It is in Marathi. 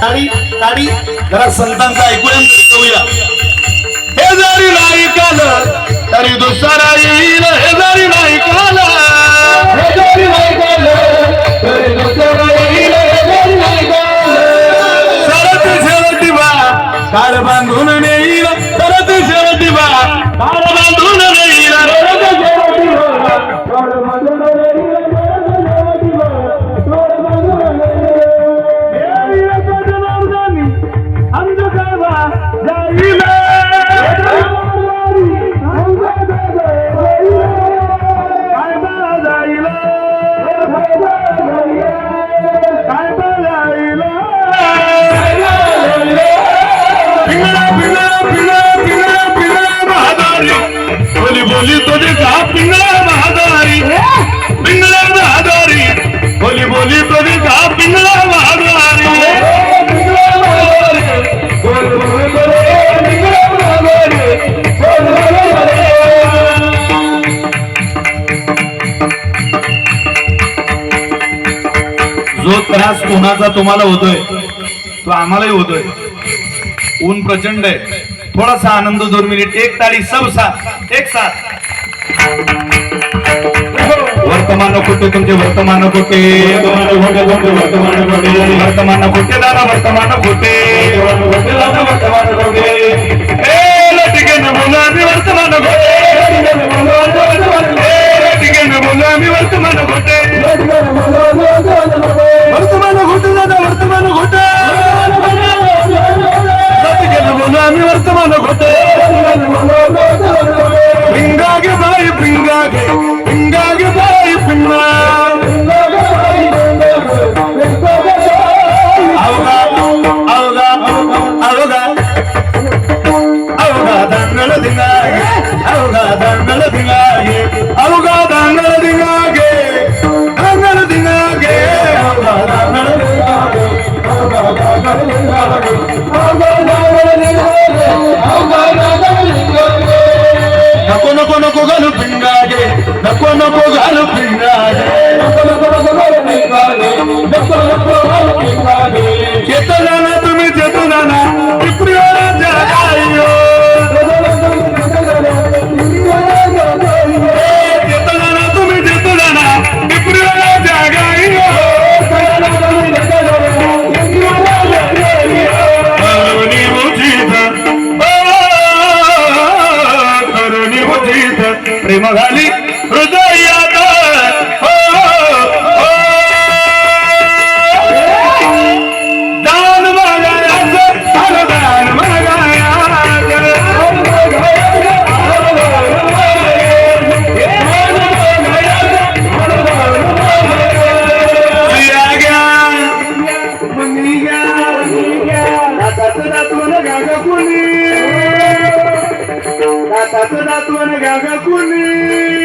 ताडी ताडी जरा संतांचा ऐकूया. हे जरी नाही काल तरी दुसरा येईल. हे जरी नाही काल हे जरी नाही काल तरी दुसरा येईल. हे जरी नाही काल सरत शेवटी बा काळ बांधून नेईल. सरत शेवटी बा काळ बांधून नेईल. सरत शेवटी बा काळ बांधून नेईल. बोली तुझे का पिंगला महादारी. पिंगला महादारी बोली बोली तुझे का पिंगला महादारी. जो त्रास कोणाचा तुम्हाला होतोय तो आम्हालाही होतोय. ऊन प्रचंड आहे. थोडासा आनंद 2 मिनिट. एक ताली सब साथ एक साथ. वर्तमान खोटे तुमचे वर्तमान खोटे. वर्तमान खोटे दादा वर्तमान खोटे. लटिके न बोला मी वर्तमान खोटे. लटिके न बोला मी वर्तमान खोटे. वर्तमान खोटे दादा वर्तमान खोटे. लटिके न बोला मी वर्तमान खोटे. पिंगागे बाई पिंगागे पिंगागे बाई पिंगा. अवगा अवगा अवगा अवगा दांगल दिंगागे. अवगा दांगल दिंगागे. अवगा दांगल दिंगागे. दांगल दिंगागे. अवगा दांगल दिंगागे. अवगा दांगल दिंगागे. अवगा दांगल दिंगागे. अवगा दांगल दिंगागे. नको नको नको घालू पिंगागे. नको नको घालू पिंगागे. नको नको नको घालू पिंगागे. नको नको घालू पिंगागे. चेतो जाना तुम्ही चेतो जाना. पिपरीवाला जागायो. चेतो जाना तुम्ही चेतो जाना. पिपरीवाला जागायो. करुणी उचित करुणी उचित प्रेम घाली हृदयात. दान मागायाचं दान मागायाचं. या घ्या मनी घ्या. दाताचं दातवण गागा कुणी. दाताचं दातवण गागा कुणी.